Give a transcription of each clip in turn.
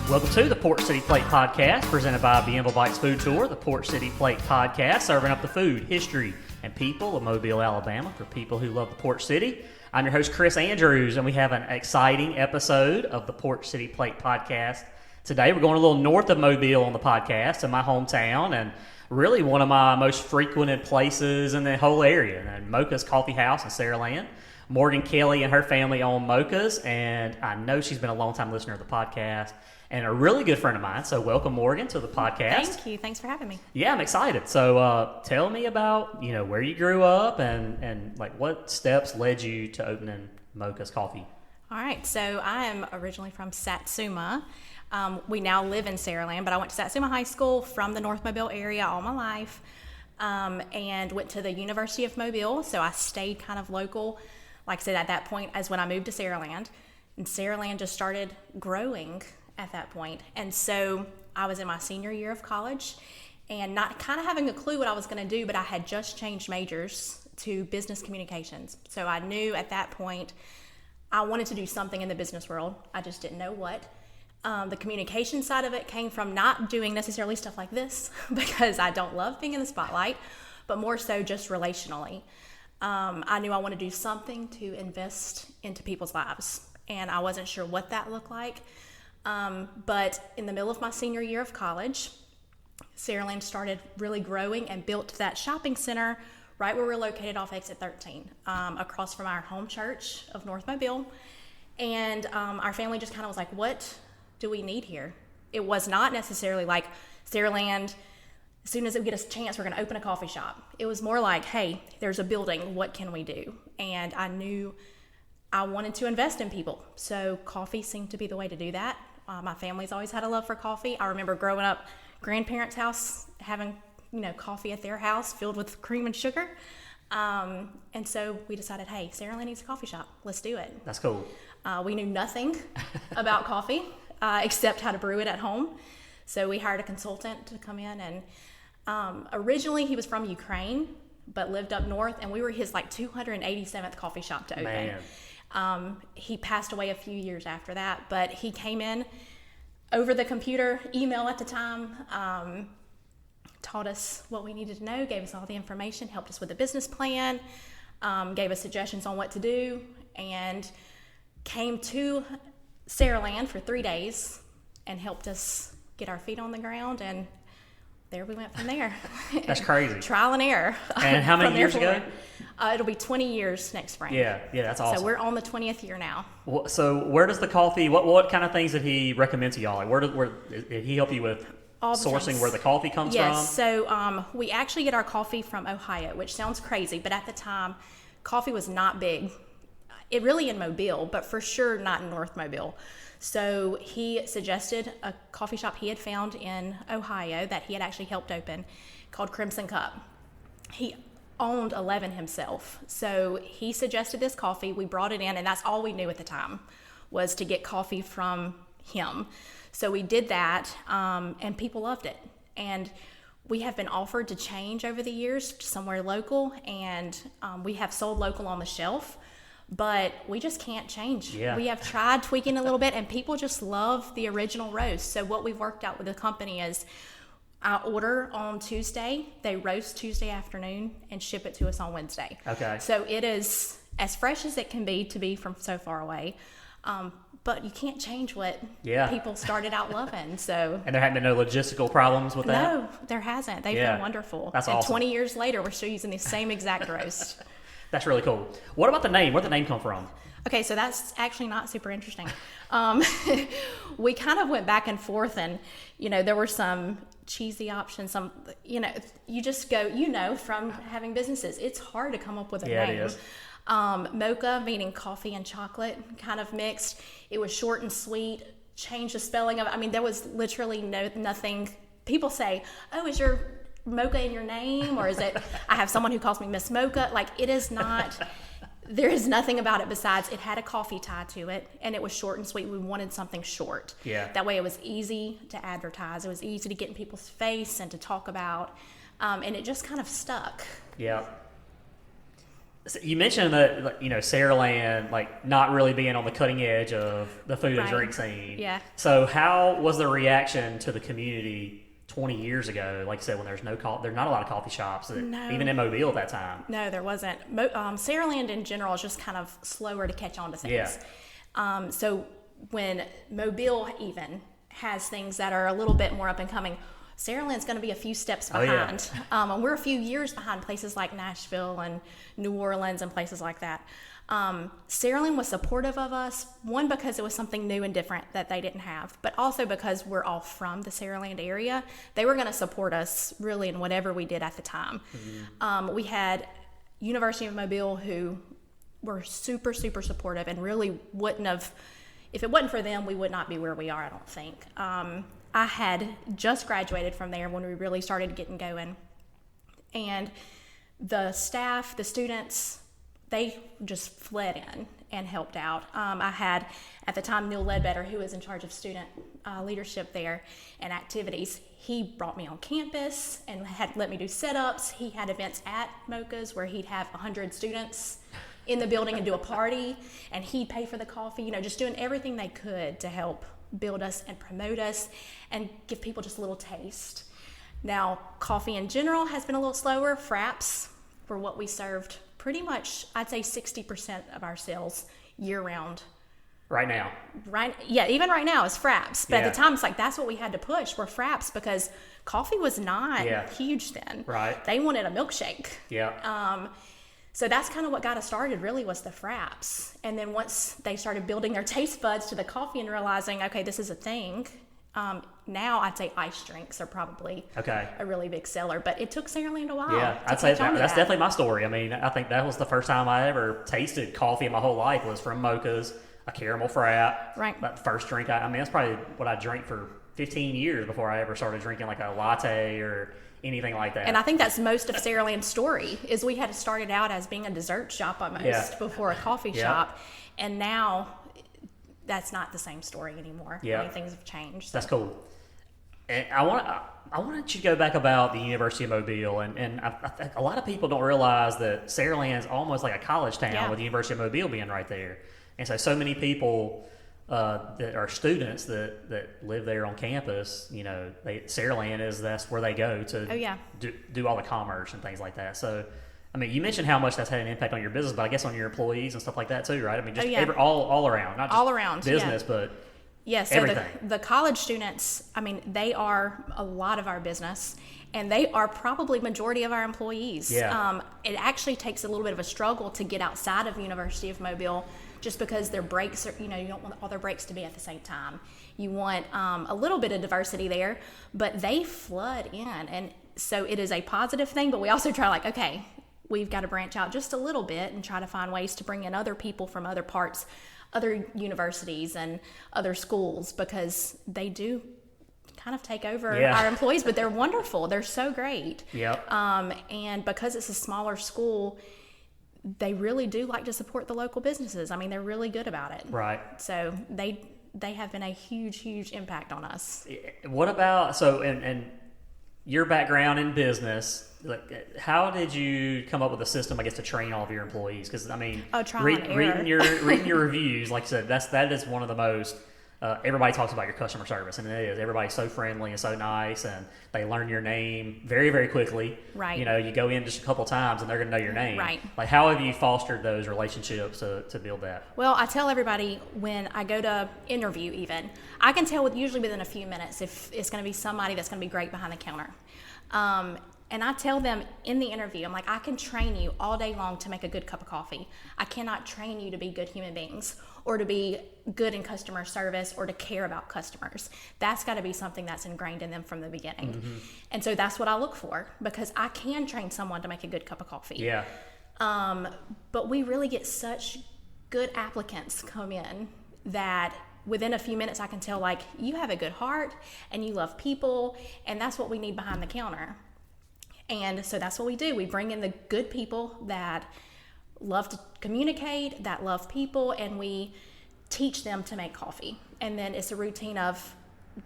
Welcome to the Port City Plate Podcast, presented by Bienville Bites Food Tour, the Port City Plate Podcast, serving up the food, history, and people of Mobile, Alabama for people who love the Port City. I'm your host, Chris Andrews, and we have an exciting episode of the Port City Plate Podcast. Today, we're going a little north of Mobile on the podcast, in my hometown, and really one of my most frequented places in the whole area, and Moka's Coffee House in Saraland. Morgan Kelley and her family own Moka's, and I know she's been a long-time listener of the podcast and a really good friend of mine. So welcome, Morgan, to the podcast. Thank you. Thanks for having me. Yeah, I'm excited. So tell me about, where you grew up and like what steps led you to opening Moka's Coffee. All right. So I am originally from Satsuma. We now live in Saraland, but I went to Satsuma High School from the North Mobile area all my life, and went to the University of Mobile. So I stayed kind of local, like I said, at that point as when I moved to Saraland. And Saraland just started growing at that point. And so I was in my senior year of college and not kind of having a clue what I was going to do, but I had just changed majors to business communications. So I knew at that point I wanted to do something in the business world. I just didn't know what. The communication side of it came from not doing necessarily stuff like this because I don't love being in the spotlight, but more so just relationally. I knew I wanted to do something to invest into people's lives, and I wasn't sure what that looked like. But in the middle of my senior year of college, Saraland started really growing and built that shopping center right where we're located off exit 13, across from our home church of North Mobile. And our family just kind of was like, what do we need here? It was not necessarily like Saraland, as soon as we get a chance, we're going to open a coffee shop. It was more like, hey, there's a building. What can we do? And I knew I wanted to invest in people. So coffee seemed to be the way to do that. My family's always had a love for coffee. I remember growing up, grandparents' house, having, coffee at their house filled with cream and sugar. And so we decided, hey, Saraland needs a coffee shop. Let's do it. That's cool. We knew nothing about coffee except how to brew it at home. So we hired a consultant to come in, and originally he was from Ukraine, but lived up north, and we were his 287th coffee shop to open. Man. He passed away a few years after that, but he came in over the computer, email at the time, taught us what we needed to know, gave us all the information, helped us with the business plan, gave us suggestions on what to do, and came to Saraland for 3 days and helped us get our feet on the ground, and there we went from there. That's crazy. Trial and error. And how many years ago? It'll be 20 years next spring. Yeah, that's awesome. So we're on the 20th year now. So where does the coffee, what kind of things did he recommend to y'all? Like where did he help you with sourcing things, where the coffee comes from? Yes, so we actually get our coffee from Ohio, which sounds crazy, but at the time, coffee was not big. It really in Mobile, but for sure not in North Mobile. So he suggested a coffee shop he had found in Ohio that he had actually helped open called Crimson Cup. He owned 11 himself. So he suggested this coffee. We brought it in, and that's all we knew at the time was to get coffee from him. So we did that, and people loved it. And we have been offered to change over the years to somewhere local, and we have sold local on the shelf. But we just can't change. Yeah. We have tried tweaking a little bit, and people just love the original roast. So what we've worked out with the company is I order on Tuesday, they roast Tuesday afternoon, and ship it to us on Wednesday. Okay. So it is as fresh as it can be to be from so far away. But you can't change what people started out loving. So. And there haven't been no logistical problems with that? No, there hasn't. They've been wonderful. That's awesome. 20 years later, we're still using the same exact roast. That's really cool. What about the name? Where'd the name come from? Okay, so that's actually not super interesting. We kind of went back and forth, and, there were some cheesy options. You just go, from having businesses, it's hard to come up with a name. It is. Moka, meaning coffee and chocolate, kind of mixed. It was short and sweet, changed the spelling of it. I mean, there was literally nothing. People say, oh, is your Moka in your name, or is it I have someone who calls me Miss Moka? It is not. There is nothing about it besides it had a coffee tie to it, and it was short and sweet. We wanted something short. Yeah. That way it was easy to advertise. It was easy to get in people's face and to talk about, and it just kind of stuck. Yeah. So you mentioned that, Saraland, not really being on the cutting edge of the food and Right. drink scene. Yeah. So how was the reaction to the community 20 years ago? Like I said, when there's not a lot of coffee shops, No. even in Mobile at that time. No, there wasn't. Saraland in general is just kind of slower to catch on to things. Yeah. So when Mobile even has things that are a little bit more up and coming, Saraland's going to be a few steps behind. And we're a few years behind places like Nashville and New Orleans and places like that. Saraland was supportive of us, one, because it was something new and different that they didn't have, but also because we're all from the Saraland area. They were going to support us really in whatever we did at the time. We had University of Mobile, who were super, super supportive and really wouldn't have, if it wasn't for them, we would not be where we are, I don't think. I had just graduated from there when we really started getting going. And the staff, the students, they just fled in and helped out. I had, at the time, Neil Ledbetter, who was in charge of student leadership there and activities. He brought me on campus and had let me do setups. He had events at Moka's where he'd have 100 students in the building and do a party, and he'd pay for the coffee, just doing everything they could to help build us and promote us and give people just a little taste. Now, coffee in general has been a little slower. Fraps were what we served pretty much, I'd say 60% of our sales year round. Right now. Even right now is fraps. But Yeah. at the time, it's like that's what we had to push were fraps because coffee was not huge then. Right. They wanted a milkshake. Yeah. So that's kind of what got us started, really, was the fraps. And then once they started building their taste buds to the coffee and realizing, okay, this is a thing, now I'd say iced drinks are probably a really big seller. But it took Saraland a while. Yeah, I'd say that's definitely my story. I mean, I think that was the first time I ever tasted coffee in my whole life was from Moka's, a caramel frap. Right. That first drink, that's probably what I drank for 15 years before I ever started drinking like a latte or anything like that. And I think that's most of Saraland's story, is we had started out as being a dessert shop almost before a coffee shop. And now that's not the same story anymore. Yeah. I mean, things have changed. That's cool. And I wanted you to go back about the University of Mobile, and I think a lot of people don't realize that Saraland's almost like a college town with the University of Mobile being right there. And so many people that are students that live there on campus, Saraland that's where they go to do all the commerce and things like that. So, I mean, you mentioned how much that's had an impact on your business, but I guess on your employees and stuff like that too, right? I mean, just all around, not just all around business, but so everything. the college students, I mean, they are a lot of our business, and they are probably majority of our employees. Yeah. It actually takes a little bit of a struggle to get outside of University of Mobile, just because their breaks are, you don't want all their breaks to be at the same time. You want a little bit of diversity there, but they flood in. And so it is a positive thing, but we also try okay, we've got to branch out just a little bit and try to find ways to bring in other people from other parts, other universities and other schools, because they do kind of take over our employees, but they're wonderful. They're so great. Yep. And because it's a smaller school, they really do like to support the local businesses. I mean, they're really good about it. Right. So they have been a huge, huge impact on us. What about, and your background in business, how did you come up with a system, I guess, to train all of your employees? Because, I mean, reading your reviews, like I said, that is one of the most, everybody talks about your customer service, and it is. Everybody's so friendly and so nice, and they learn your name very, very quickly. Right. You go in just a couple times, and they're going to know your name. Right. Like, how have you fostered those relationships to build that? Well, I tell everybody when I go to interview even, I can tell usually within a few minutes if it's going to be somebody that's going to be great behind the counter. And I tell them in the interview, I'm like, I can train you all day long to make a good cup of coffee. I cannot train you to be good human beings or to be good in customer service or to care about customers. That's got to be something that's ingrained in them from the beginning. Mm-hmm. And so that's what I look for, because I can train someone to make a good cup of coffee. Yeah. But we really get such good applicants come in that within a few minutes I can tell, you have a good heart and you love people, and that's what we need behind the counter. And so that's what we do. We bring in the good people that love to communicate, that love people, and we teach them to make coffee. And then it's a routine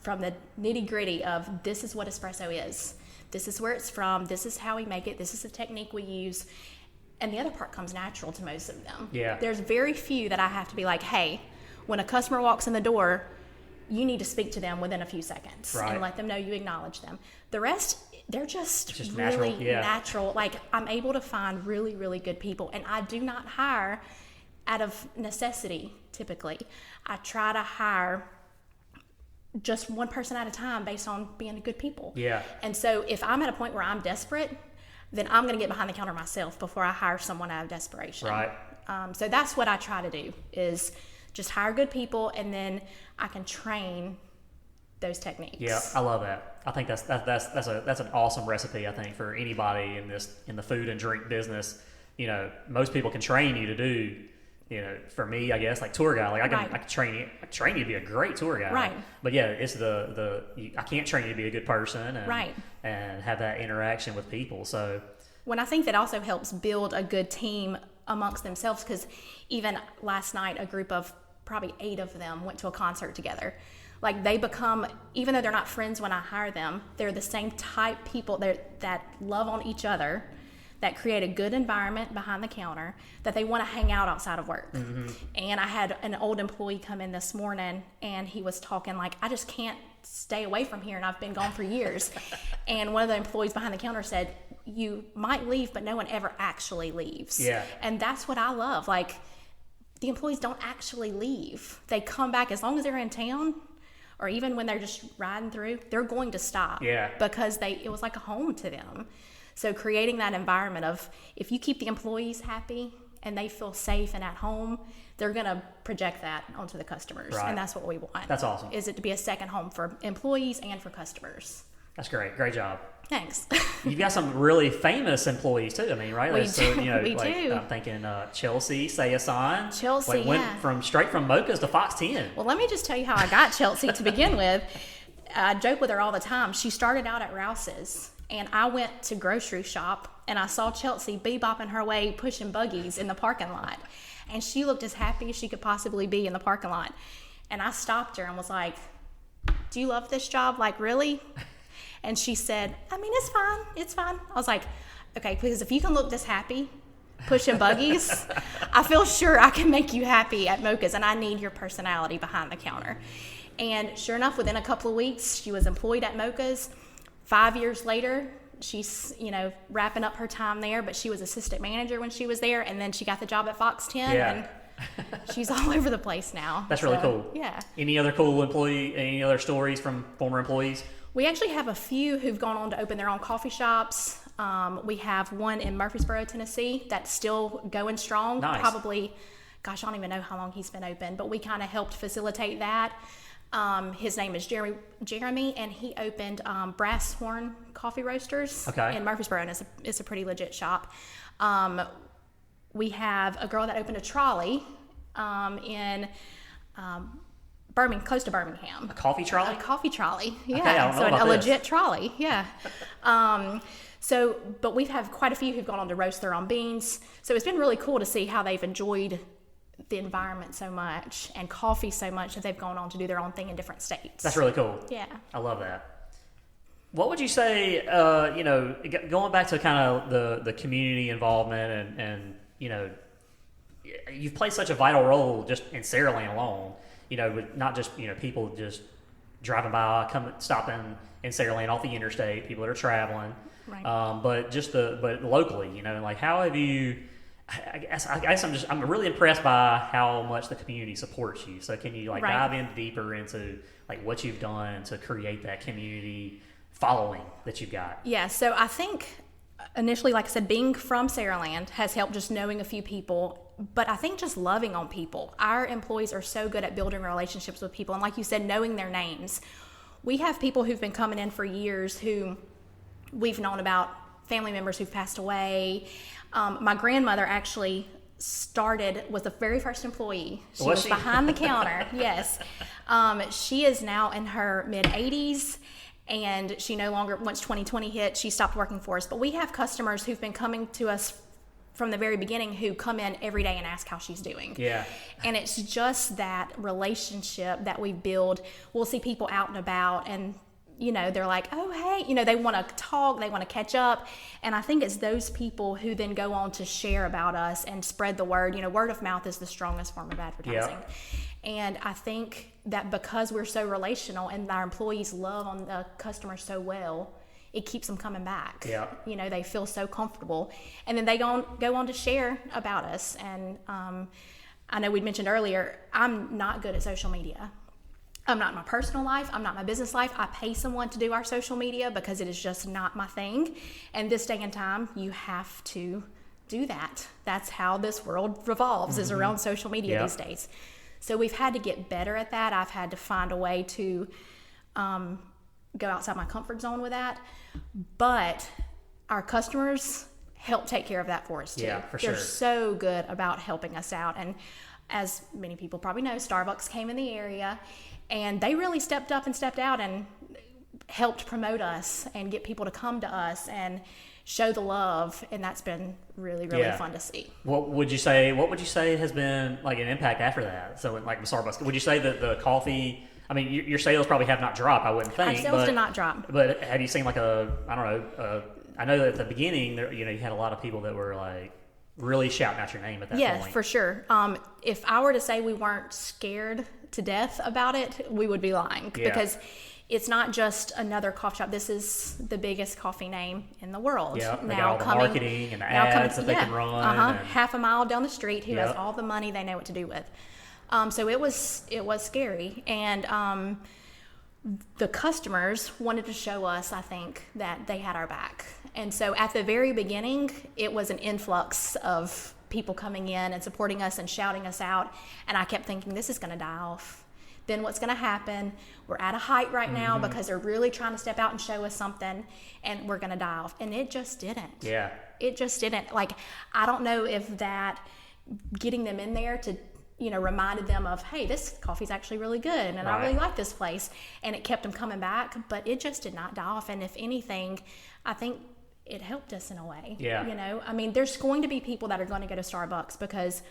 from the nitty-gritty of, this is what espresso is. This is where it's from. This is how we make it. This is the technique we use. And the other part comes natural to most of them. Yeah. There's very few that I have to be like, hey, when a customer walks in the door, you need to speak to them within a few seconds and let them know you acknowledge them. The rest, they're just really natural. Like, I'm able to find really, really good people, and I do not hire out of necessity, typically. I try to hire just one person at a time based on being good people. Yeah. And so if I'm at a point where I'm desperate, then I'm going to get behind the counter myself before I hire someone out of desperation. Right. So that's what I try to do, is just hire good people, and then I can train those techniques. Yeah, I love that. I think that's an awesome recipe, I think, for anybody in the food and drink business. You know, most people can train you to do, you know, for me, I guess, like tour guide, like I can train you to be a great tour guide. Right. But yeah, it's I can't train you to be a good person and have that interaction with people. So when I think that also helps build a good team amongst themselves, because even last night, a group of probably 8 of them went to a concert together. Like, they become, even though they're not friends when I hire them, they're the same type people that love on each other, that create a good environment behind the counter, that they want to hang out outside of work. Mm-hmm. And I had an old employee come in this morning, and he was talking like, I just can't stay away from here, and I've been gone for years. And one of the employees behind the counter said, you might leave, but no one ever actually leaves. Yeah. And that's what I love. Like, the employees don't actually leave. They come back as long as they're in town, or even when they're just riding through, they're going to stop. Yeah. Because it was like a home to them. So creating that environment of, if you keep the employees happy and they feel safe and at home, they're going to project that onto the customers. Right. And that's what we want. That's awesome. Is it to be a second home for employees and for customers. That's great. Great job. Thanks. You've got some really famous employees too. I mean, right? We So, do. you know, We do. I'm thinking Chelsey Sayasane. Chelsey, went straight from Moka's to Fox 10. Well, let me just tell you how I got Chelsey to begin with. I joke with her all the time. She started out at Rouse's, and I went to grocery shop, and I saw Chelsey bebopping her way, pushing buggies in the parking lot. And she looked as happy as she could possibly be in the parking lot. And I stopped her and was like, do you love this job? Like, really? And she said, I mean, it's fine. It's fine. I was like, okay, because if you can look this happy pushing buggies, I feel sure I can make you happy at Moka's, and I need your personality behind the counter. And sure enough, within a couple of weeks, she was employed at Moka's. 5 years later, she's, you know, wrapping up her time there, but she was assistant manager when she was there, and then she got the job at Fox 10, and she's all over the place now. That's really cool. Yeah. Any other stories from former employees? We actually have a few who've gone on to open their own coffee shops. We have one in Murfreesboro, Tennessee, that's still going strong. Nice. Probably, gosh, I don't even know how long he's been open, but we kind of helped facilitate that. His name is Jeremy, and he opened Brass Horn Coffee Roasters in Murfreesboro, and it's a pretty legit shop. We have a girl that opened a trolley in close to Birmingham. A coffee trolley? A coffee trolley, yeah. Okay, I don't know about a this. legit trolley, yeah. But we've had quite a few who've gone on to roast their own beans. So it's been really cool to see how they've enjoyed the environment so much and coffee so much that they've gone on to do their own thing in different states. That's really cool. Yeah. I love that. What would you say, going back to kind of the community involvement and, you know, you've played such a vital role just in Saraland alone, you know, with not just, you know, people just driving by, stopping in Saraland off the interstate, people that are traveling, right. but locally, you know, like how have you, I guess I'm really impressed by how much the community supports you. So can you dive in deeper into like what you've done to create that community following that you've got? Yeah. So I think initially, like I said, being from Saraland has helped, just knowing a few people, but I think just loving on people. Our employees are so good at building relationships with people. And like you said, knowing their names. We have people who've been coming in for years who we've known about, family members who've passed away. My grandmother actually was the very first employee. She was behind the counter. Yes. She is now in her mid-80s, and she no longer, once 2020 hit, she stopped working for us. But we have customers who've been coming to us from the very beginning who come in every day and ask how she's doing. Yeah. And it's just that relationship that we build. We'll see people out and about, and they're like, oh, hey, they want to talk, they want to catch up. And I think it's those people who then go on to share about us and spread the word. Word of mouth is the strongest form of advertising. Yep. And I think that because we're so relational and our employees love on the customer so well, it keeps them coming back. Yeah. They feel so comfortable. And then they go on to share about us. And I know we'd mentioned earlier, I'm not good at social media. I'm not in my personal life. I'm not in my business life. I pay someone to do our social media because it is just not my thing. And this day and time, you have to do that. That's how this world revolves, is around social media these days. So we've had to get better at that. I've had to find a way to go outside my comfort zone with that. But our customers help take care of that for us too. Yeah, for sure. They're so good about helping us out. And as many people probably know, Starbucks came in the area and they really stepped up and stepped out and helped promote us and get people to come to us and show the love. And that's been really, really fun to see. What would you say has been like an impact after that? So like with Starbucks, would you say that the coffee, I mean, your sales probably have not dropped, I wouldn't think. Our sales did not drop. But have you seen like I know that at the beginning, you had a lot of people that were like really shouting out your name at that point. Yes, for sure. If I were to say we weren't scared to death about it, we would be lying. Yeah. Because it's not just another coffee shop. This is the biggest coffee name in the world. Yeah, they got all the marketing and the ads that they can run. And half a mile down the street, who has all the money they know what to do with. So it was scary. And the customers wanted to show us, I think, that they had our back. And so at the very beginning, it was an influx of people coming in and supporting us and shouting us out. And I kept thinking, this is going to die off. Then what's going to happen? We're at a height right now because they're really trying to step out and show us something, and we're going to die off. And it just didn't. Yeah. It just didn't. Like, I don't know if that getting them in there to reminded them of, hey, this coffee's actually really good and I really like this place, and it kept them coming back, but it just did not die off. And if anything, I think it helped us in a way. Yeah. I mean, there's going to be people that are going to go to Starbucks because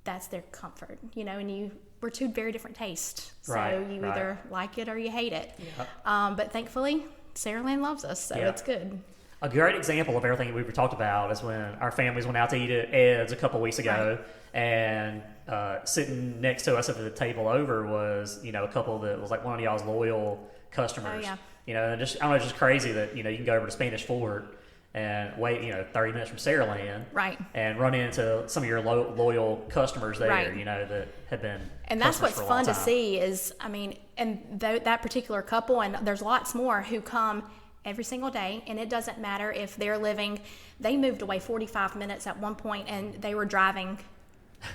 that's their comfort, and we're two very different tastes. So you either like it or you hate it. Yeah. But thankfully, Saraland loves us, so it's good. A great example of everything we've talked about is when our families went out to eat at Ed's a couple weeks ago, and sitting next to us at the table over was, a couple that was like one of y'all's loyal customers. Oh, yeah. And just, I don't know, it's just crazy that, you can go over to Spanish Fort and wait, 30 minutes from Saraland. Right. And run into some of your loyal customers there, that have been. And that's what's fun to see is, I mean, and that particular couple, and there's lots more who come every single day, and it doesn't matter if they moved away 45 minutes at one point, and they were driving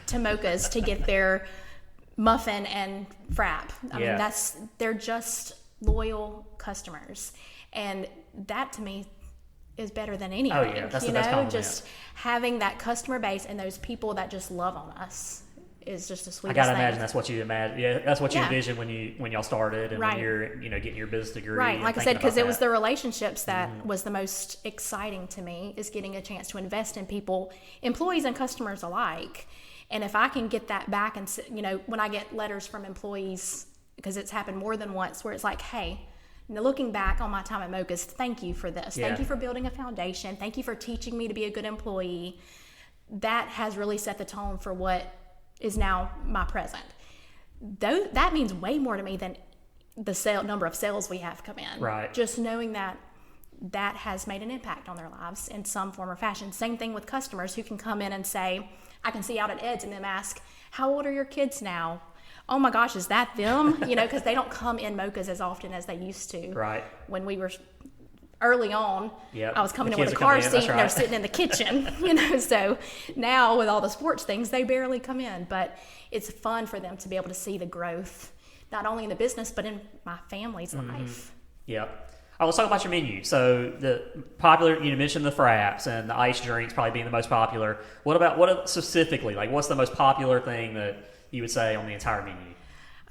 to Moka's to get their muffin and frap. I mean, they're just loyal customers, and that to me is better than anything. Oh yeah, that's the best compliment. Just having that customer base and those people that just love on us is just the sweetest I gotta thing. imagine that's what you imagine. Yeah, that's what you envisioned when y'all started and when you're getting your business degree. Right, like I said, because it was the relationships that was the most exciting to me, is getting a chance to invest in people, employees and customers alike. And if I can get that back, and when I get letters from employees, because it's happened more than once, where it's like, hey, looking back on my time at Moka's, thank you for this. Thank you for building a foundation. Thank you for teaching me to be a good employee. That has really set the tone for what is now my present. That means way more to me than the number of sales we have come in. Right. Just knowing that has made an impact on their lives in some form or fashion. Same thing with customers who can come in and say, I can see out at Ed's and them ask, how old are your kids now? Oh my gosh, is that them? Because they don't come in Moka's as often as they used to. Right. When we were early on, I was coming in with a car car seat and they're sitting in the kitchen, so now with all the sports things, they barely come in, but it's fun for them to be able to see the growth, not only in the business, but in my family's life. Yep. Let's talk about your menu. So the popular, you mentioned the fraps and the iced drinks probably being the most popular. What specifically, like what's the most popular thing that you would say on the entire menu?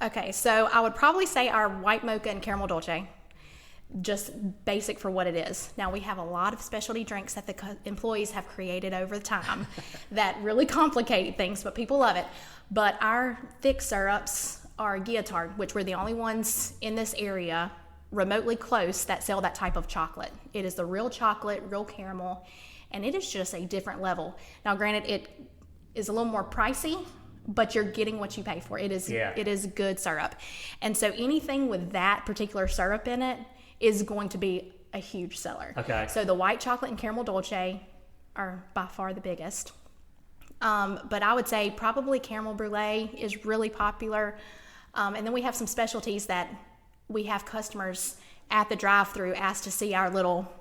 Okay, so I would probably say our white mocha and caramel dolce. Just basic for what it is. Now we have a lot of specialty drinks that the employees have created over the time that really complicate things, but people love it. But our thick syrups are guillotard, which we're the only ones in this area remotely close that sell that type of chocolate. It is the real chocolate, real caramel, and it is just a different level. Now, granted, it is a little more pricey, but you're getting what you pay for. It is good syrup. And so anything with that particular syrup in it is going to be a huge seller. Okay. So the white chocolate and caramel dolce are by far the biggest. But I would say probably caramel brulee is really popular. And then we have some specialties that we have customers at the drive-thru ask to see our little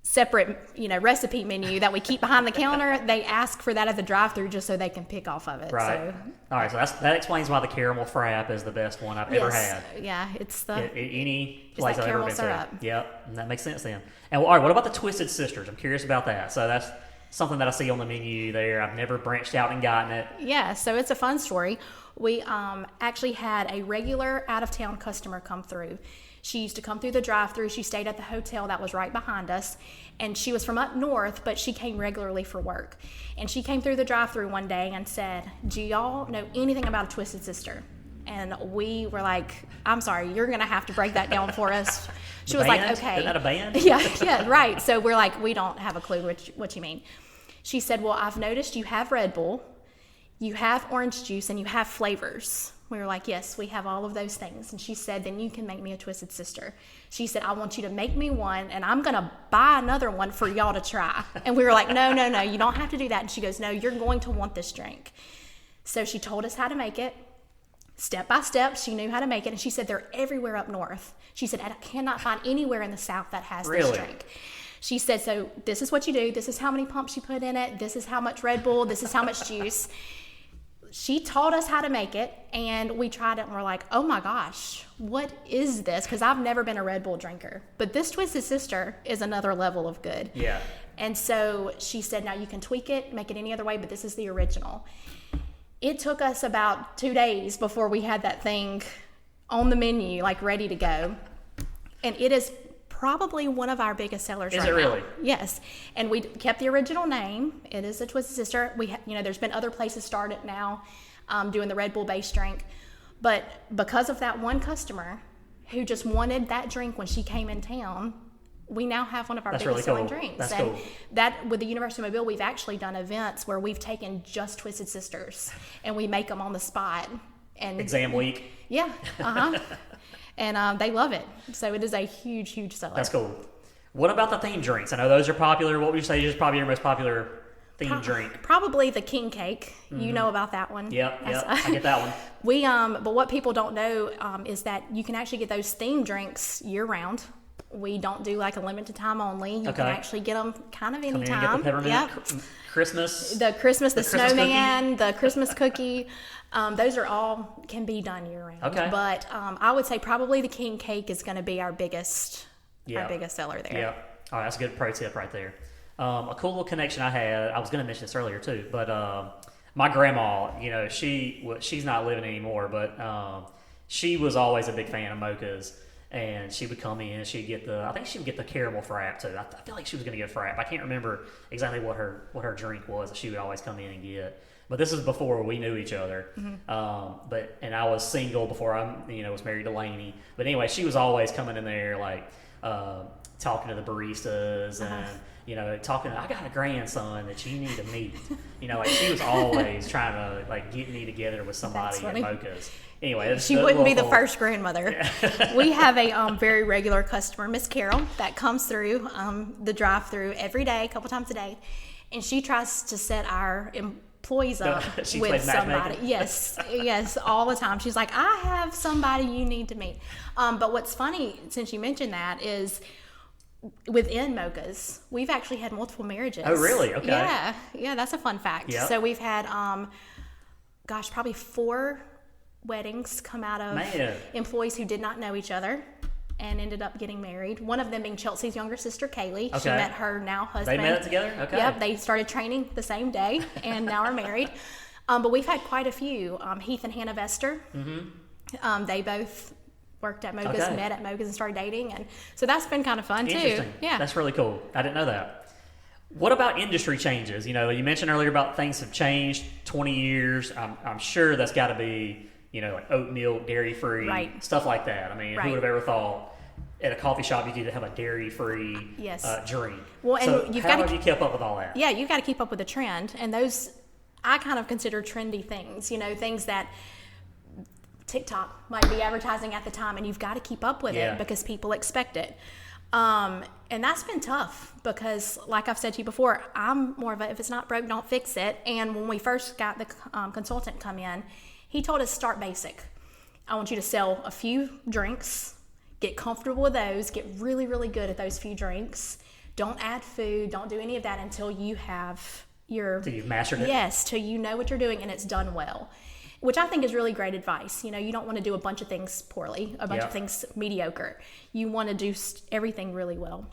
separate, recipe menu that we keep behind the counter. They ask for that at the drive-thru just so they can pick off of it. Right. So, all right. So that explains why the caramel frap is the best one I've ever had. Yeah, it's the any place I've ever been syrup. to. Yep, and that makes sense then. And all right, what about the Twisted Sisters? I'm curious about that. So that's something that I see on the menu there. I've never branched out and gotten it. Yeah, so it's a fun story. We actually had a regular out-of-town customer come through. She used to come through the drive-thru. She stayed at the hotel that was right behind us, and she was from up north, but she came regularly for work. And she came through the drive-thru one day and said, "Do y'all know anything about a Twisted Sister?" And we were like, "I'm sorry, you're going to have to break that down for us." She was like, "Okay." Isn't that a band? Yeah, right. So we're like, we don't have a clue what you mean. She said, "Well, I've noticed you have Red Bull, you have orange juice, and you have flavors." We were like, "Yes, we have all of those things." And she said, "Then you can make me a Twisted Sister." She said, "I want you to make me one, and I'm going to buy another one for y'all to try." And we were like, no, you don't have to do that. And she goes, "No, you're going to want this drink." So she told us how to make it. Step by step, she knew how to make it. And she said, "They're everywhere up north." She said, "I cannot find anywhere in the South that has this drink." She said, "So this is what you do. This is how many pumps you put in it. This is how much Red Bull. This is how much juice." She taught us how to make it, and we tried it, and we're like, "Oh my gosh, what is this?" Because I've never been a Red Bull drinker. But this Twisted Sister is another level of good. Yeah. And so she said, "Now you can tweak it, make it any other way, but this is the original." It took us about 2 days before we had that thing on the menu, like ready to go. And it is probably one of our biggest sellers right now. Is it really? Yes. And we kept the original name. It is a Twisted Sister. There's been other places started now doing the Red Bull base drink. But because of that one customer who just wanted that drink when she came in town, we now have one of our biggest selling drinks. That's and cool. that with the University of Mobile, we've actually done events where we've taken just Twisted Sisters and we make them on the spot. And exam week. Yeah. And they love it. So it is a huge, huge seller. That's cool. What about the themed drinks? I know those are popular. What would you say is probably your most popular themed drink? Probably the king cake. Mm-hmm. You know about that one. Yep, I get that one. But what people don't know is that you can actually get those themed drinks year round. We don't do like a limited time only. You can actually get them kind of anytime. Get the peppermint Christmas. The snowman, cookie. The Christmas cookie. Those are all can be done year round. Okay. But I would say probably the king cake is going to be our biggest seller there. Yeah. All right, that's a good pro tip right there. A cool little connection I had. I was going to mention this earlier too, but my grandma, she's not living anymore, but she was always a big fan of Mokas. And she would come in, she would get the caramel frap too. I feel like she was going to get a frap. I can't remember exactly what her drink was that she would always come in and get. But this is before we knew each other. Mm-hmm. And I was single before I was married to Lainey. But anyway, she was always coming in there like talking to the baristas and talking. "I got a grandson that you need to meet." She was always trying to get me together with somebody at Moka's. Anyway, she wouldn't be the first grandmother. Yeah. We have a very regular customer, Miss Carol, that comes through the drive-through every day, a couple times a day, and she tries to set our employees up with somebody. Yes, all the time. She's like, "I have somebody you need to meet." But what's funny, since you mentioned that, is within Moka's, we've actually had multiple marriages. Oh, really? Okay. Yeah, that's a fun fact. Yep. So we've had, probably 4 weddings come out of employees who did not know each other and ended up getting married. One of them being Chelsey's younger sister, Kelley. Okay. She met her now husband. They met together? Okay. Yep, they started training the same day and now are married. But we've had quite a few. Heath and Hannah Vester. Mm-hmm. They both worked at Moka's, met at Moka's and started dating. And so that's been kind of fun too. Interesting. Yeah. That's really cool. I didn't know that. What about industry changes? You mentioned earlier about things have changed 20 years. I'm sure that's got to be like oat milk, dairy-free, stuff like that. I mean, who would have ever thought at a coffee shop you could have a dairy-free drink. Well, and so you've how got have you kept up with all that? Yeah, you've got to keep up with the trend, and those I kind of consider trendy things. Things that TikTok might be advertising at the time, and you've got to keep up with it because people expect it. And that's been tough because, like I've said to you before, I'm more of a, if it's not broke, don't fix it. And when we first got the consultant come in, he told us start basic. I want you to sell a few drinks, get comfortable with those, get really, really good at those few drinks. Don't add food, don't do any of that until you have your... Till you've mastered it? Yes, till you know what you're doing and it's done well. Which I think is really great advice. You don't want to do a bunch of things poorly, a bunch of things mediocre. You want to do everything really well.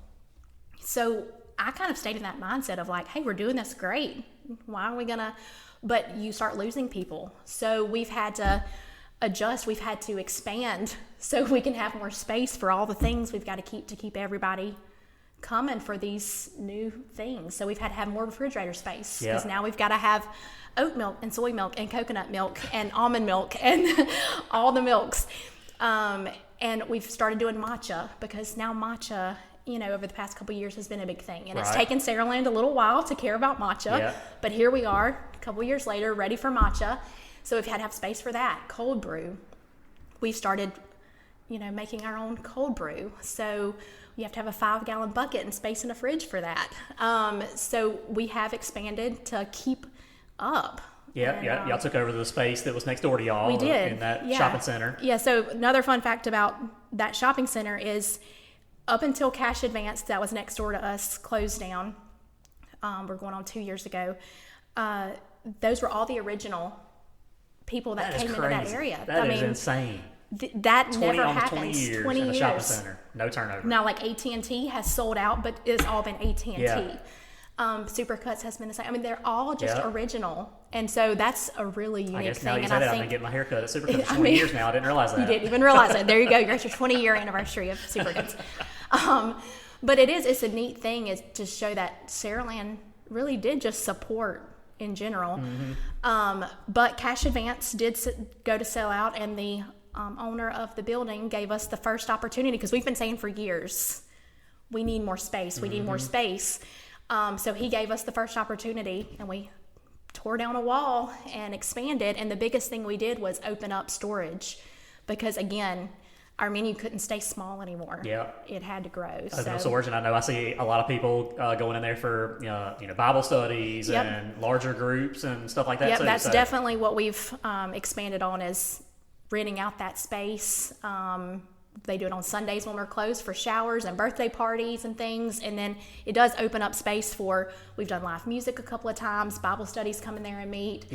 So I kind of stayed in that mindset of like, hey, we're doing this great. Why are we going to... But you start losing people. So we've had to adjust. We've had to expand so we can have more space for all the things we've got to keep everybody coming for these new things. So we've had to have more refrigerator space because now we've got to have oat milk and soy milk and coconut milk and almond milk and all the milks. And we've started doing matcha because now matcha, over the past couple of years has been a big thing. And it's taken Saraland a little while to care about matcha, but here we are a couple of years later, ready for matcha. So we've had to have space for that. Cold brew. We've started, making our own cold brew. So you have to have a 5-gallon bucket and space in a fridge for that. So we have expanded to keep up. Y'all took over the space that was next door to y'all. We did. In that shopping center. Yeah, so another fun fact about that shopping center is up until Cash Advance that was next door to us closed down, we're going on 2 years ago, those were all the original people that came into that area. That is insane. That never happened. 20 years in the shopping center. No turnover. Now, like AT&T has sold out, but it's all been AT&T. Supercuts has been the same. I mean, they're all just original. And so that's a really unique thing. I guess now you said that, I've been getting my hair cut at Supercuts for 20 years now. I didn't realize that. You didn't even realize it. There you go. You're at your 20-year anniversary of Supercuts. But it's a neat thing is to show that Saraland really did just support in general. But Cash Advance did go to sell out, and the owner of the building gave us the first opportunity because we've been saying for years, we need more space. We need more space. So he gave us the first opportunity, and we tore down a wall and expanded. And the biggest thing we did was open up storage because, again, our menu couldn't stay small anymore. It had to grow. Open up storage, and I know I see a lot of people going in there for Bible studies and larger groups and stuff like that. That's definitely what we've expanded on is renting out that space. They do it on Sundays when we're closed for showers and birthday parties and things. And then it does open up space for, we've done live music a couple of times, Bible studies come in there and meet,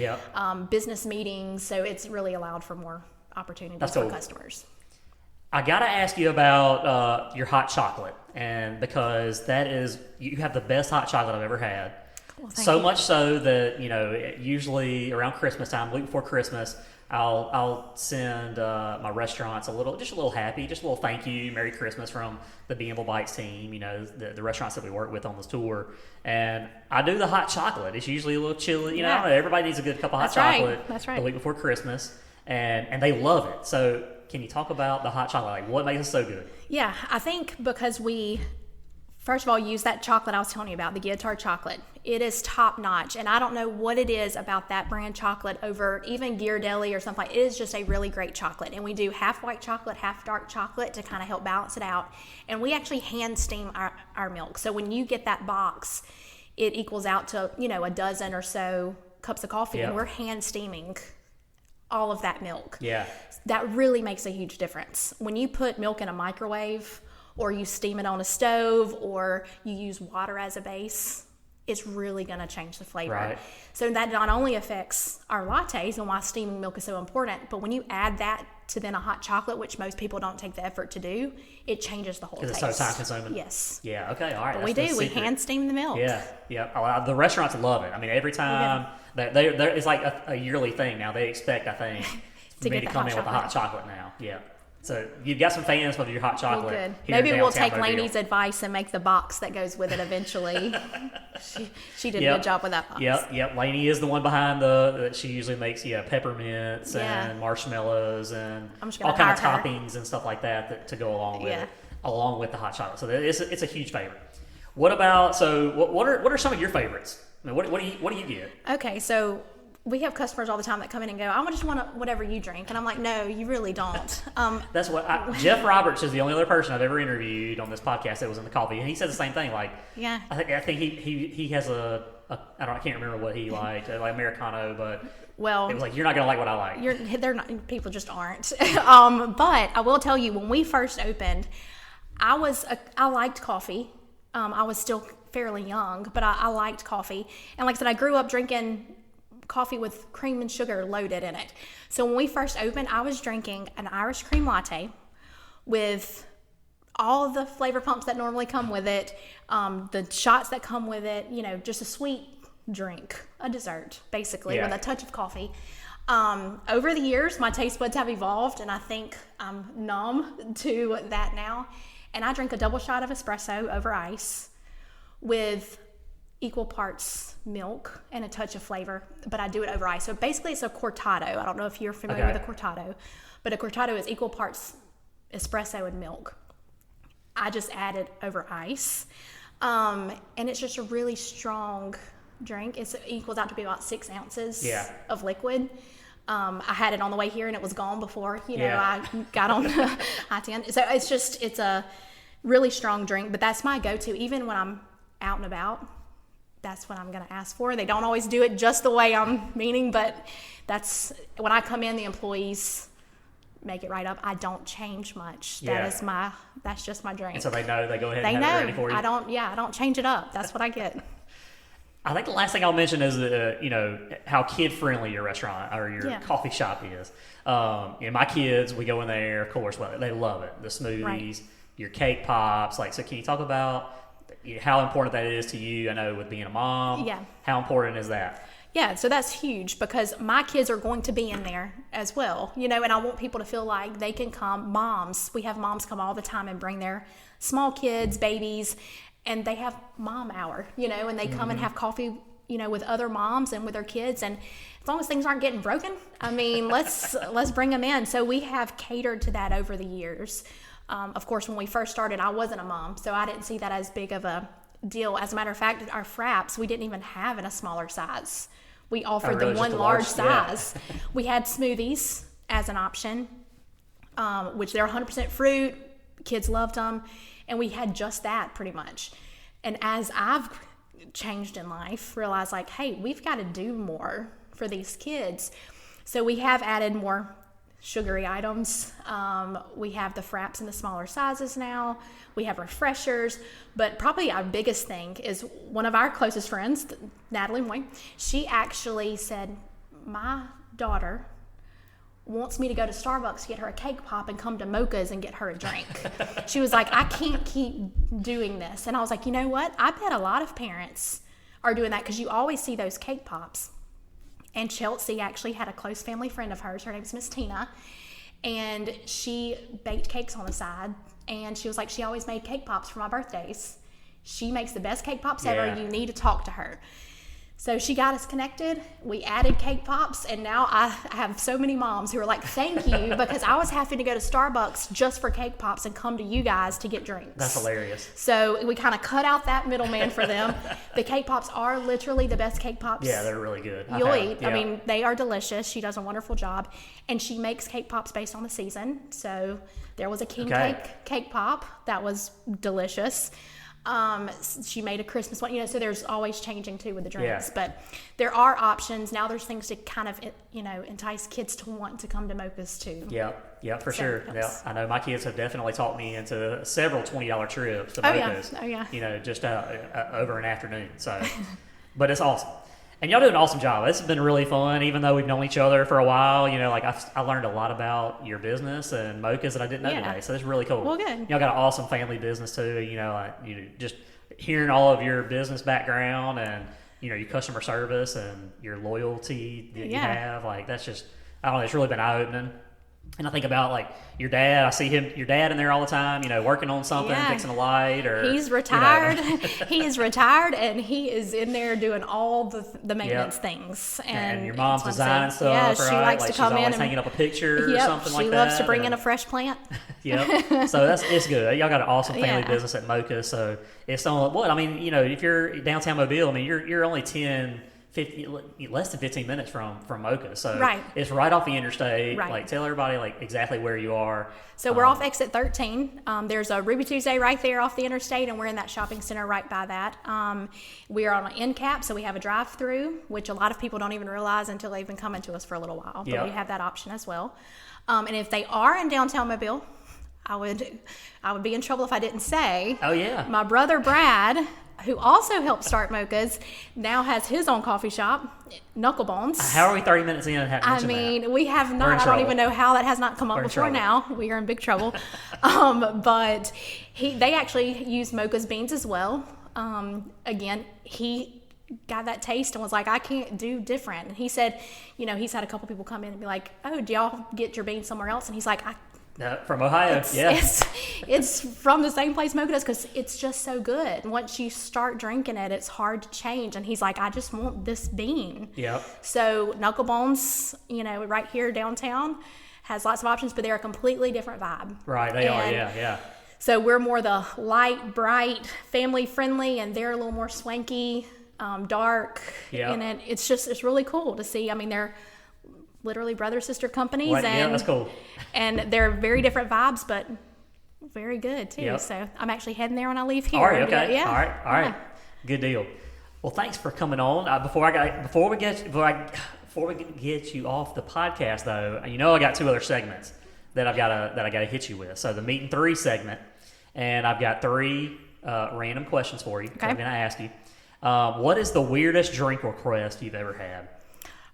business meetings. So it's really allowed for more opportunities for customers. I got to ask you about your hot chocolate. And because you have the best hot chocolate I've ever had. Well, so much so that, usually around Christmas time, the week before Christmas, I'll send my restaurants a little happy, just a little thank you, Merry Christmas from the Beanable Bites team, the restaurants that we work with on this tour. And I do the hot chocolate. It's usually a little chilly, everybody needs a good cup of hot chocolate the week before Christmas. And they love it. So can you talk about the hot chocolate? Like what makes it so good? Yeah, I think because we, first of all, use that chocolate I was telling you about, the Guitar chocolate. It is top notch, and I don't know what it is about that brand chocolate over even Ghirardelli or something. It is just a really great chocolate, and we do half white chocolate, half dark chocolate to kind of help balance it out. And we actually hand steam our milk. So when you get that box, it equals out to a dozen or so cups of coffee, and we're hand steaming all of that milk. That really makes a huge difference. When you put milk in a microwave, or you steam it on a stove, or you use water as a base, it's really going to change the flavor. So that not only affects our lattes and why steaming milk is so important, but when you add that to then a hot chocolate, which most people don't take the effort to do, it changes the whole taste. Because it's so time consuming? Yes. Yeah, okay, all right. But we do. We hand steam the milk. Yeah. The restaurants love it. I mean, every time, it's like a yearly thing now. They expect, I think, for me to come in with the hot chocolate now. Yeah. So you've got some fans with your hot chocolate. Well, good. Maybe we'll take Lainey's advice and make the box that goes with it eventually. she did a good job with that box. Yep. Lainey is the one behind she usually makes peppermints and marshmallows and all kind of toppings and stuff like that to go along with it. along with the hot chocolate. So it's a huge favorite. What about what are some of your favorites? I mean, what do you get? Okay, so we have customers all the time that come in and go, I just want whatever you drink. And I'm like, no, you really don't. That's what Jeff Roberts is the only other person I've ever interviewed on this podcast that was in the coffee, and he said the same thing. Like, yeah, I think he has I can't remember what he liked, like Americano, but well, it was like, you're not gonna like what I like. They're not. People just aren't. But I will tell you, when we first opened, I liked coffee. I was still fairly young, but I liked coffee, and like I said, I grew up drinking coffee with cream and sugar loaded in it. So when we first opened, I was drinking an Irish cream latte with all the flavor pumps that normally come with it, the shots that come with it, just a sweet drink, a dessert, basically, with a touch of coffee. Over the years, my taste buds have evolved, and I think I'm numb to that now. And I drink a double shot of espresso over ice with equal parts milk and a touch of flavor, but I do it over ice. So basically it's a cortado. I don't know if you're familiar with a cortado, but a cortado is equal parts espresso and milk. I just add it over ice. And it's just a really strong drink. It equals out to be about 6 ounces of liquid. I had it on the way here and it was gone before, I got on I-10. So it's a really strong drink, but that's my go-to. Even when I'm out and about, that's what I'm going to ask for. They don't always do it just the way I'm meaning, but that's when I come in, the employees make it right up. I don't change much. That's just my drink. And so they know, they go ahead and have it ready for you. I don't change it up. That's what I get. I think the last thing I'll mention is how kid friendly your restaurant or your coffee shop is. My kids, we go in there, of course, they love it. The smoothies, your cake pops. So can you talk about how important that is to you? I know with being a mom, how important is that? Yeah, so that's huge because my kids are going to be in there as well, and I want people to feel like they can come. We have moms come all the time and bring their small kids, babies, and they have mom hour, and they come and have coffee, with other moms and with their kids. And as long as things aren't getting broken, let's bring them in. So we have catered to that over the years. Of course, when we first started, I wasn't a mom, so I didn't see that as big of a deal. As a matter of fact, our fraps, we didn't even have in a smaller size. We offered the one large size. Yeah. We had smoothies as an option, which they're 100% fruit. Kids loved them. And we had just that pretty much. And as I've changed in life, realized hey, we've got to do more for these kids. So we have added more sugary items. We have the fraps in the smaller sizes now. We have refreshers, but probably our biggest thing is one of our closest friends, Natalie Moy. She actually said, my daughter wants me to go to Starbucks to get her a cake pop and come to Moka's and get her a drink. She was like, I can't keep doing this. And I was like, you know what? I bet a lot of parents are doing that because you always see those cake pops. And Chelsey actually had a close family friend of hers. Her name's Miss Tina. And she baked cakes on the side. And she was like, she always made cake pops for my birthdays. She makes the best cake pops ever. You need to talk to her. So she got us connected. We added cake pops. And now I have so many moms who are like, thank you, because I was having to go to Starbucks just for cake pops and come to you guys to get drinks. That's hilarious. So we kind of cut out that middleman for them. The cake pops are literally the best cake pops. Yeah, they're really good. You'll eat. Yeah. I mean, they are delicious. She does a wonderful job. And she makes cake pops based on the season. So there was a king cake pop that was delicious. She made a Christmas one, so there's always changing too with the drinks, but there are options. Now there's things to kind of, entice kids to want to come to Moka's too. Yeah, for sure. Yeah, I know my kids have definitely talked me into several $20 trips to Moka's, just over an afternoon. So, but it's awesome. And y'all do an awesome job. It's been really fun, even though we've known each other for a while. I learned a lot about your business and Moka's that I didn't know today. So it's really cool. Well, good. Y'all got an awesome family business too. Just hearing all of your business background and your customer service and your loyalty that you have. That's just, I don't know. It's really been eye opening. And I think about like your dad. I see your dad in there all the time, working on something, fixing a light, or he's retired. He is retired, and he is in there doing all the maintenance things. And your mom's designing stuff. Yeah, she right? likes like to come she's in always and hanging up a picture or something like that. She loves to bring in a fresh plant. Yep. So it's good. Y'all got an awesome family business at Moka. So it's only if you're downtown Mobile, I mean, you're only 50, less than 15 minutes from Moka, so it's right off the interstate. Right. Like, tell everybody like exactly where you are. So we're off exit 13. There's a Ruby Tuesday right there off the interstate, and we're in that shopping center right by that. We are on an end cap, so we have a drive-through, which a lot of people don't even realize until they've been coming to us for a little while. But we have that option as well. And if they are in downtown Mobile, I would be in trouble if I didn't say. Oh yeah. My brother Brad, who also helped start Moka's, now has his own coffee shop, Knucklebones. How are we 30 minutes in? We have not. I don't even know how that has not come up before now. We are in big trouble. But they actually use Moka's beans as well. Again, he got that taste and was like, I can't do different. And he said, he's had a couple people come in and be like, oh, do y'all get your beans somewhere else? And he's like, from Ohio, it's from the same place Moka does, because it's just so good. Once you start drinking it, it's hard to change. And he's like, I just want this bean. Yep. So Knucklebones, right here downtown, has lots of options, but they're a completely different vibe. Right, they are, yeah. So we're more the light, bright, family friendly, and they're a little more swanky, dark. Yeah. And it's really cool to see. I mean, they're literally brother-sister companies. Right, and that's cool. And they're very different vibes, but very good too. Yep. So I'm actually heading there when I leave here. All right, okay. Yeah. All right. Good deal. Well, thanks for coming on. Before we get you off the podcast, though, I got two other segments that I gotta hit you with. So the meet and three segment, and I've got three random questions for you. Okay. I'm gonna ask you. What is the weirdest drink request you've ever had?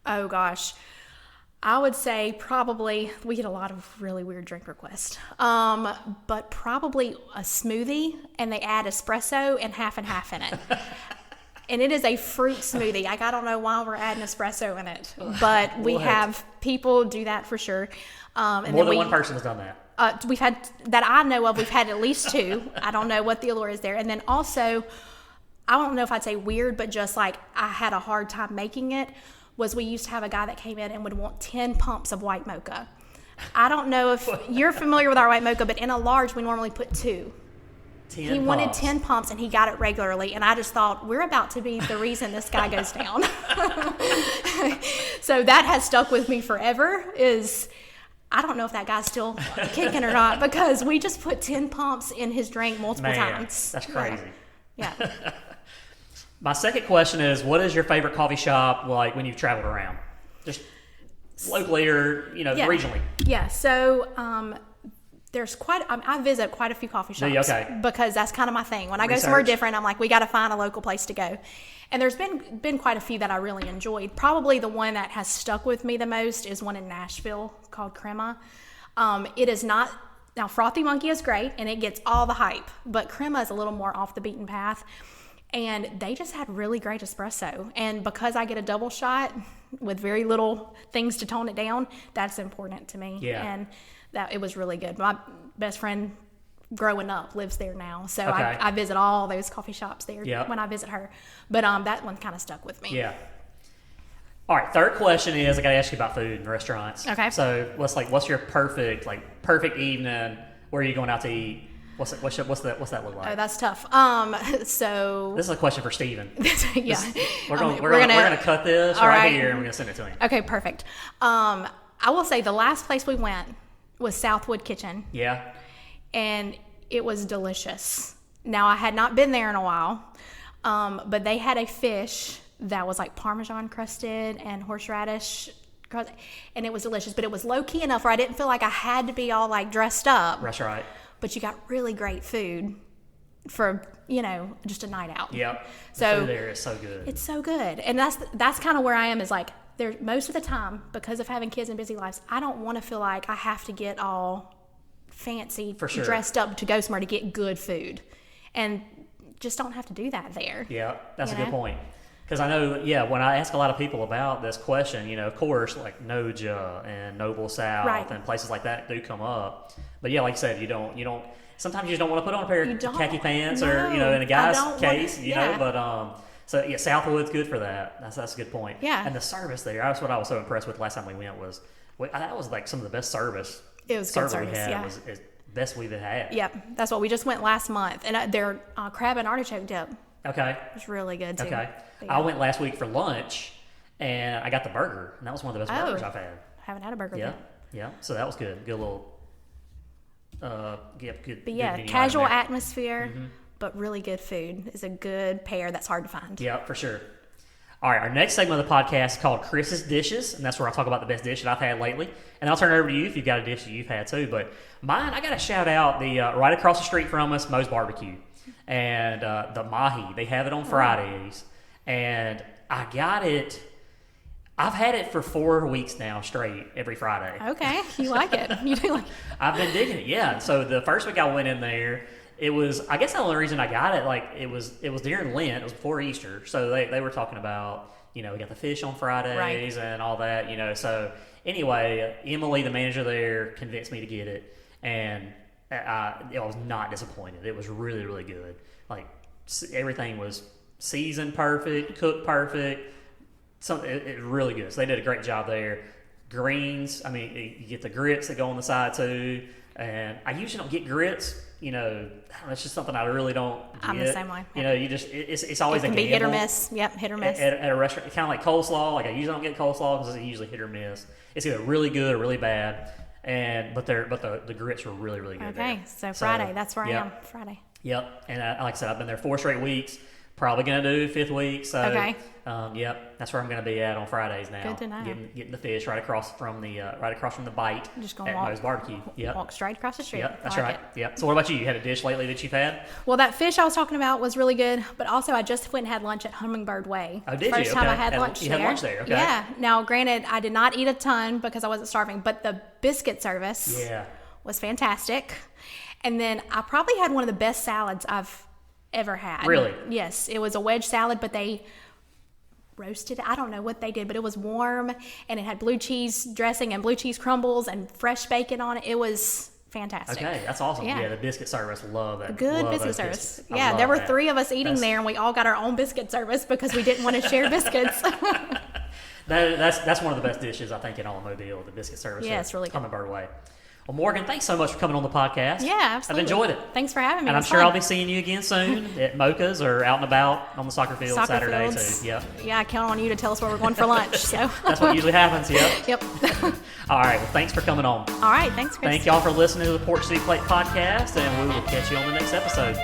Oh gosh. I would say probably, we get a lot of really weird drink requests, but probably a smoothie, and they add espresso and half in it. And it is a fruit smoothie. I don't know why we're adding espresso in it, but we have people do that for sure. And More than one person has done that. We've had, that I know of, we've had at least two. I don't know what the allure is there. And then also, I don't know if I'd say weird, but just like I had a hard time making it, was we used to have a guy that came in and would want 10 pumps of white mocha. I don't know if you're familiar with our white mocha, but in a large, we normally put 2. He wanted 10 pumps, and he got it regularly. And I just thought, we're about to be the reason this guy goes down. So that has stuck with me forever. I don't know if that guy's still kicking or not, because we just put 10 pumps in his drink multiple times. That's crazy. Yeah. My second question is, what is your favorite coffee shop like when you've traveled around? Just locally or, regionally? Yeah, so there's I visit quite a few coffee shops because that's kind of my thing. When I go somewhere different, I'm like, we got to find a local place to go. And there's been quite a few that I really enjoyed. Probably the one that has stuck with me the most is one in Nashville called Crema. It is not, now Frothy Monkey is great and it gets all the hype, but Crema is a little more off the beaten path. And they just had really great espresso. And because I get a double shot with very little things to tone it down, that's important to me. Yeah. And that it was really good. My best friend growing up lives there now. So I visit all those coffee shops there when I visit her. But that one kind of stuck with me. Yeah. All right. Third question is, I got to ask you about food and restaurants. Okay. So what's your perfect evening? Where are you going out to eat? What's that look like? Oh, that's tough. So this is a question for Steven. Yeah. We're gonna cut this right here, and we're gonna send it to him. Okay, perfect. I will say the last place we went was Southwood Kitchen. Yeah. And it was delicious. Now, I had not been there in a while, but they had a fish that was like Parmesan crusted and horseradish, and it was delicious. But it was low key enough where I didn't feel like I had to be all like dressed up. That's right. But you got really great food for, just a night out. Yep. So the food there is so good. It's so good. And that's kind of where I am, is like, most of the time, because of having kids and busy lives, I don't want to feel like I have to get all fancy, dressed up to go somewhere to get good food. And just don't have to do that there. Yeah, that's a good point. Because I know, when I ask a lot of people about this question, of course, like Noja and Noble South and places like that do come up. But like you said, you don't. Sometimes you just don't want to put on a pair of khaki pants, or in a guy's case, But so Southwood's good for that. That's a good point. Yeah. And the service there, that's what I was so impressed with last time we went. That was like some of the best service. It was good service. We had. Was best we've had. Yep, that's what we just went last month, and their crab and artichoke dip. Okay. It was really good too. Okay. I went last week for lunch, and I got the burger, and that was one of the best burgers I've had. Haven't had a burger. Yeah. So that was good. Good little. Good. But casual atmosphere, but really good food is a good pair that's hard to find. Yeah, for sure. All right, our next segment of the podcast is called Chris's Dishes, and that's where I talk about the best dish that I've had lately. And I'll turn it over to you if you've got a dish that you've had too. But mine, I got to shout out the right across the street from us, Moe's Barbecue. And the mahi, they have it on Fridays. And I got it. I've had it for 4 weeks now straight every Friday. Okay, you like it. You do like it. I've been digging it, yeah. So the first week I went in there, it was, I guess the only reason I got it, like, it was during Lent. It was before Easter. So they were talking about, we got the fish on Fridays and all that, So anyway, Emily, the manager there, convinced me to get it. And I was not disappointed. It was really, really good. Like, everything was seasoned perfect, cooked perfect. It really good. So they did a great job there. Greens, you get the grits that go on the side too. And I usually don't get grits. It's just something I really don't get. I'm the same way. It's always it can a be gamble. hit or miss. Yep, hit or miss. At a restaurant, kind of like coleslaw. Like I usually don't get coleslaw because it's usually hit or miss. It's either really good or really bad. But the grits were really, really good. Okay, so Friday, that's where I am. Friday. Yep, and like I said, I've been there 4 straight weeks. Probably gonna do 5th week. So that's where I'm gonna be at on Fridays now. Good to know. Getting the fish right across from the bite. Just gonna at Moe's Barbecue. Yep. Walk straight across the street. Yep, that's like right. it. Yep. So what about you? You had a dish lately that you've had? Well, that fish I was talking about was really good, but also I just went and had lunch at Hummingbird Way. Oh, did you? First time I had lunch there. there. You had lunch there, okay. Yeah. Now, granted, I did not eat a ton because I wasn't starving, but the biscuit service was fantastic. And then I probably had one of the best salads I've ever had. Really? Yes. It was a wedge salad, but they roasted it. I don't know what they did, but it was warm, and it had blue cheese dressing and blue cheese crumbles and fresh bacon on it. It was fantastic. Okay, that's awesome. Yeah, the biscuit service, love that. Good biscuit service. Yeah, there were 3 of us eating there, and we all got our own biscuit service because we didn't want to share biscuits. That's one of the best dishes, I think, in all of Mobile, the biscuit service. Yeah, it's really good. Hummingbird Way. Well, Morgan, thanks so much for coming on the podcast. Yeah, absolutely. I've enjoyed it. Thanks for having me. And I'm sure I'll be seeing you again soon at Moka's or out and about on the soccer field Saturday too. Yep. Yeah, I count on you to tell us where we're going for lunch. So that's what usually happens. Yep. Yep. All right. Well, thanks for coming on. All right. Thanks, Chris. Thank y'all for listening to the Porch City Plate podcast, and we will catch you on the next episode.